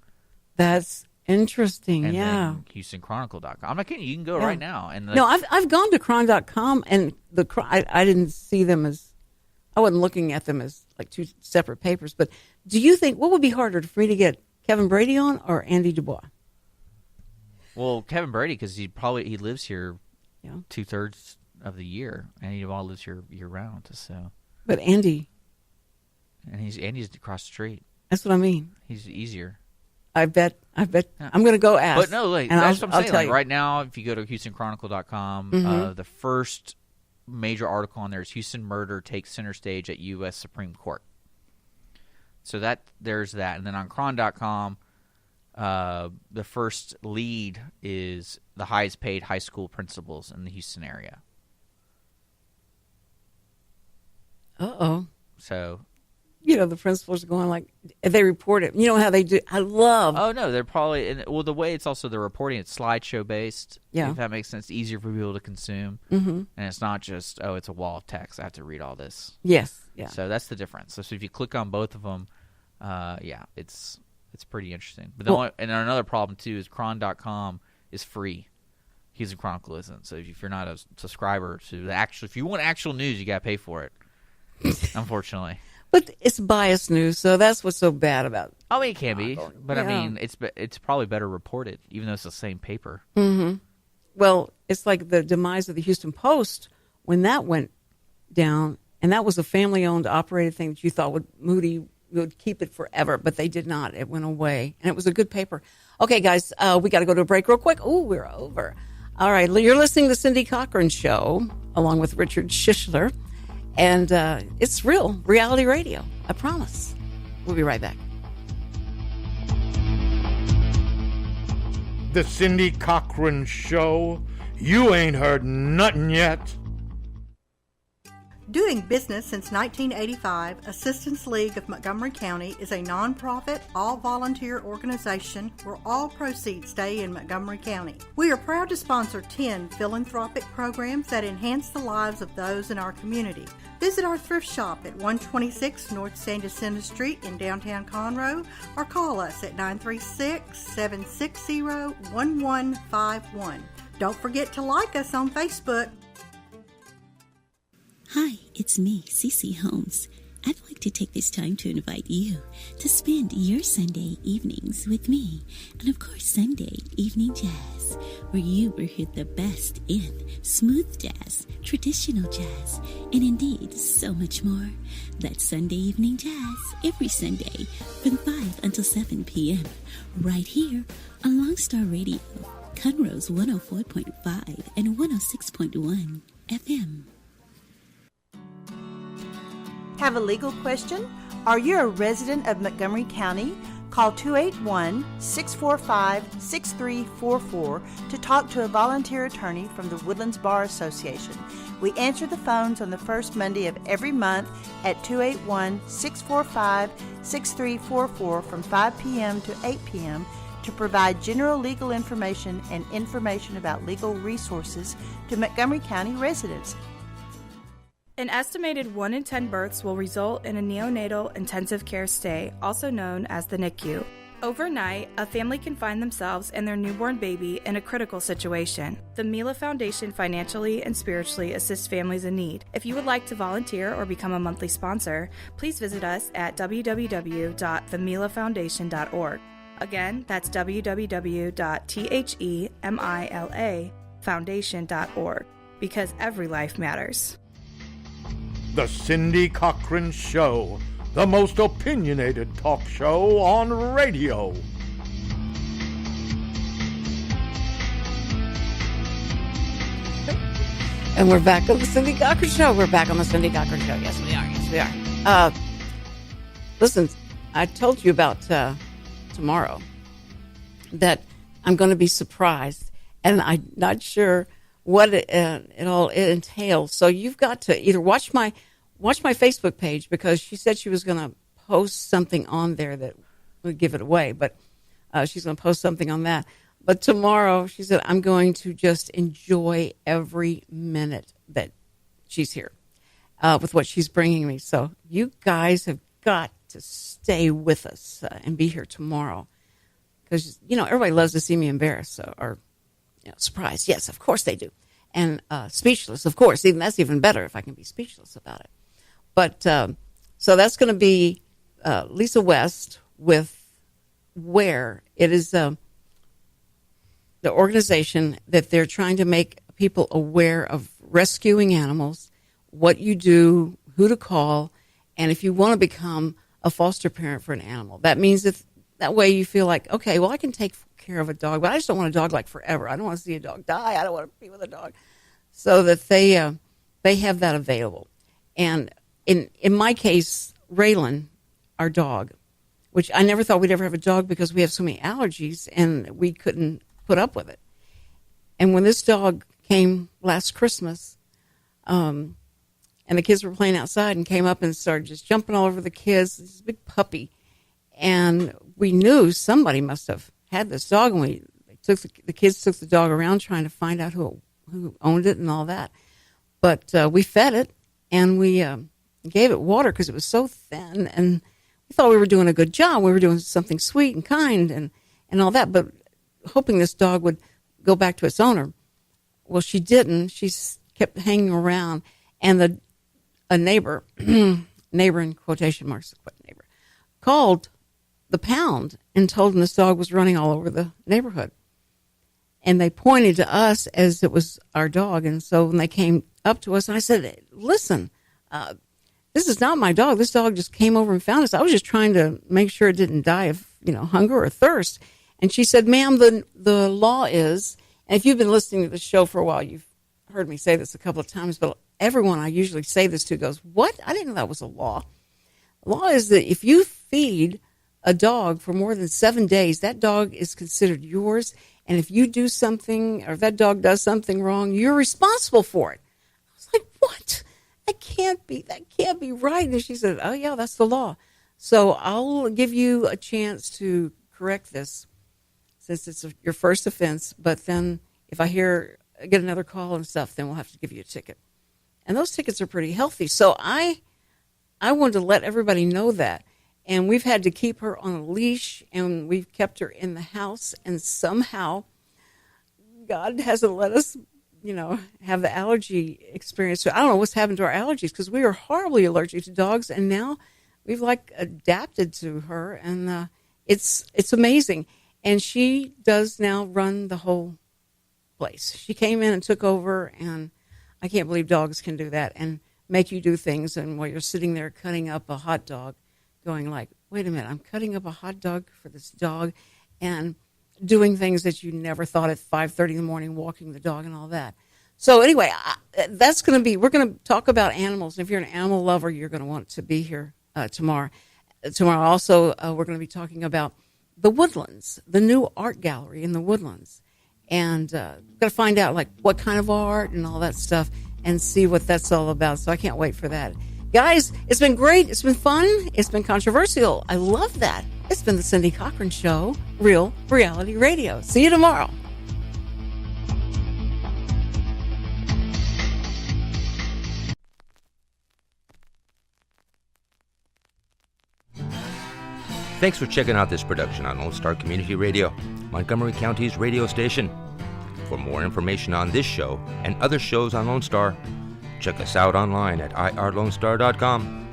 [SPEAKER 1] That's interesting,
[SPEAKER 2] and
[SPEAKER 1] yeah.
[SPEAKER 2] then HoustonChronicle.com. I'm not kidding. You can go right now. And
[SPEAKER 1] no, I've gone to Chron.com, and I didn't see them as, I wasn't looking at them as like two separate papers. But do you think, what would be harder for me to get Kevin Brady on or Andy Dubois?
[SPEAKER 2] Well, Kevin Brady, because he lives here 2/3 of the year. Andy Dubois lives here year round. So,
[SPEAKER 1] but Andy's
[SPEAKER 2] across the street.
[SPEAKER 1] That's what I mean.
[SPEAKER 2] He's easier.
[SPEAKER 1] I bet. I'm going to go ask.
[SPEAKER 2] But no, like, that's what I'm saying. Like, right now, if you go to HoustonChronicle.com, the first major article on there is Houston murder takes center stage at U.S. Supreme Court. So there's that. And then on Chron.com, the first lead is the highest paid high school principals in the Houston area.
[SPEAKER 1] Uh-oh.
[SPEAKER 2] So...
[SPEAKER 1] the principals are going like, they report it. You know how they do. I love.
[SPEAKER 2] Oh, no, they're probably, the way it's also they're reporting, it's slideshow based.
[SPEAKER 1] Yeah.
[SPEAKER 2] If that makes sense. It's easier for people to consume.
[SPEAKER 1] Mm-hmm.
[SPEAKER 2] And it's not just, it's a wall of text. I have to read all this.
[SPEAKER 1] Yes. Yeah.
[SPEAKER 2] So that's the difference. So if you click on both of them, it's pretty interesting. But and another problem, too, is Chron.com is free. Houston Chronicle isn't. So if you're not a subscriber to if you want actual news, you got to pay for it, unfortunately.
[SPEAKER 1] But it's biased news, so that's what's so bad about it.
[SPEAKER 2] I mean, it can be, but I mean, it's probably better reported, even though it's the same paper.
[SPEAKER 1] Mm-hmm. Well, it's like the demise of the Houston Post when that went down, and that was a family-owned, operated thing that you thought Moody would keep it forever, but they did not. It went away, and it was a good paper. Okay, guys, we got to go to a break real quick. Oh, we're over. All right, you're listening to the Cindy Cochran Show, along with Richard Schissler. And it's real reality radio. I promise. We'll be right back.
[SPEAKER 3] The Cindy Cochran Show. You ain't heard nothing yet.
[SPEAKER 5] Doing business since 1985, Assistance League of Montgomery County is a nonprofit, all-volunteer organization where all proceeds stay in Montgomery County. We are proud to sponsor 10 philanthropic programs that enhance the lives of those in our community. Visit our thrift shop at 126 North San Jacinto Street in downtown Conroe or call us at 936-760-1151. Don't forget to like us on Facebook.
[SPEAKER 13] Hi, it's me, Cece Holmes. I'd like to take this time to invite you to spend your Sunday evenings with me, and of course Sunday Evening Jazz, where you will hear the best in smooth jazz, traditional jazz, and indeed so much more. That's Sunday Evening Jazz every Sunday from 5 until 7 p.m. right here on Longstar Radio, Conroe's 104.5 and 106.1 FM.
[SPEAKER 5] Have a legal question? Are you a resident of Montgomery County? Call 281-645-6344 to talk to a volunteer attorney from the Woodlands Bar Association. We answer the phones on the first Monday of every month at 281-645-6344 from 5 p.m. to 8 p.m. to provide general legal information and information about legal resources to Montgomery County residents.
[SPEAKER 14] An estimated 1 in 10 births will result in a neonatal intensive care stay, also known as the NICU. Overnight, a family can find themselves and their newborn baby in a critical situation. The Mila Foundation financially and spiritually assists families in need. If you would like to volunteer or become a monthly sponsor, please visit us at www.themilafoundation.org. Again, that's www.themilafoundation.org, because every life matters.
[SPEAKER 3] The Cindy Cochran Show, the most opinionated talk show on radio.
[SPEAKER 1] And we're back on the Cindy Cochran Show. Yes, we are. Yes, we are. Listen, I told you about tomorrow that I'm going to be surprised, and I'm not sure what it all entails. So you've got to either watch my Facebook page, because she said she was going to post something on there that would give it away, but she's going to post something on that. But tomorrow, she said, I'm going to just enjoy every minute that she's here with what she's bringing me. So you guys have got to stay with us and be here tomorrow, because, everybody loves to see me embarrassed or surprised. Yes, of course they do. And speechless, of course. That's even better if I can be speechless about it. But so that's going to be Lisa West with Where. It is the organization that they're trying to make people aware of rescuing animals, what you do, who to call, and if you want to become a foster parent for an animal. That means that way you feel like, okay, well, I can take care of a dog, but I just don't want a dog like forever. I don't want to see a dog die. I don't want to be with a dog. So that they have that available. And in my case, Raylan, our dog, which I never thought we'd ever have a dog because we have so many allergies and we couldn't put up with it. And when this dog came last Christmas, and the kids were playing outside and came up and started just jumping all over the kids, this big puppy. And we knew somebody must have had this dog, and the kids took the dog around trying to find out who owned it and all that. But we fed it, and we gave it water because it was so thin, and we thought we were doing a good job. We were doing something sweet and kind and all that, but hoping this dog would go back to its owner. Well, she didn't. She kept hanging around, and a neighbor, neighbor in quotation marks, neighbor, called the pound and told them this dog was running all over the neighborhood. And they pointed to us as it was our dog. And so when they came up to us, and I said, listen, this is not my dog. This dog just came over and found us. I was just trying to make sure it didn't die of, hunger or thirst. And she said, ma'am, the law is, and if you've been listening to the show for a while, you've heard me say this a couple of times, but everyone I usually say this to goes, what? I didn't know that was a law. The law is that if you feed a dog for more than 7 days, that dog is considered yours. And if you do something, or if that dog does something wrong, you're responsible for it. I was like, what? That can't be right. And she said, oh yeah, that's the law. So I'll give you a chance to correct this since it's your first offense. But then if I get another call and stuff, then we'll have to give you a ticket. And those tickets are pretty healthy. So I wanted to let everybody know that. And we've had to keep her on a leash, and we've kept her in the house. And somehow God hasn't let us, have the allergy experience. So I don't know what's happened to our allergies, because we were horribly allergic to dogs. And now we've adapted to her, and it's amazing. And she does now run the whole place. She came in and took over, and I can't believe dogs can do that and make you do things. And while you're sitting there cutting up a hot dog, going like, wait a minute, I'm cutting up a hot dog for this dog, and doing things that you never thought at 5:30 in the morning, walking the dog and all that. So anyway, we're going to talk about animals. And if you're an animal lover, you're going to want to be here tomorrow. Tomorrow also, we're going to be talking about the Woodlands, the new art gallery in the Woodlands. And got to find out what kind of art and all that stuff and see what that's all about. So I can't wait for that. Guys, it's been great. It's been fun. It's been controversial. I love that. It's been the Cindy Cochran Show, Real Reality Radio. See you tomorrow.
[SPEAKER 15] Thanks for checking out this production on Lone Star Community Radio, Montgomery County's radio station. For more information on this show and other shows on Lone Star, check us out online at irlonestar.com.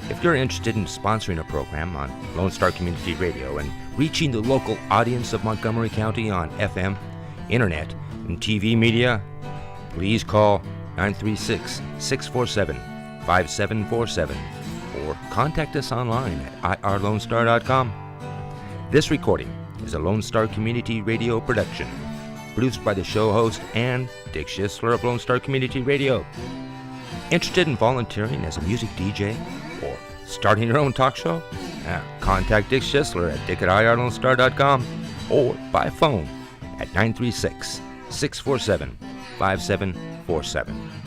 [SPEAKER 15] If you're interested in sponsoring a program on Lone Star Community Radio and reaching the local audience of Montgomery County on FM, internet, and TV media, please call 936-647-5747 or contact us online at irlonestar.com. This recording is a Lone Star Community Radio production, produced by the show host and Dick Schissler of Lone Star Community Radio. Interested in volunteering as a music DJ or starting your own talk show? Contact Dick Schissler at dick@irlonestar.com or by phone at 936-647-5747. 5747.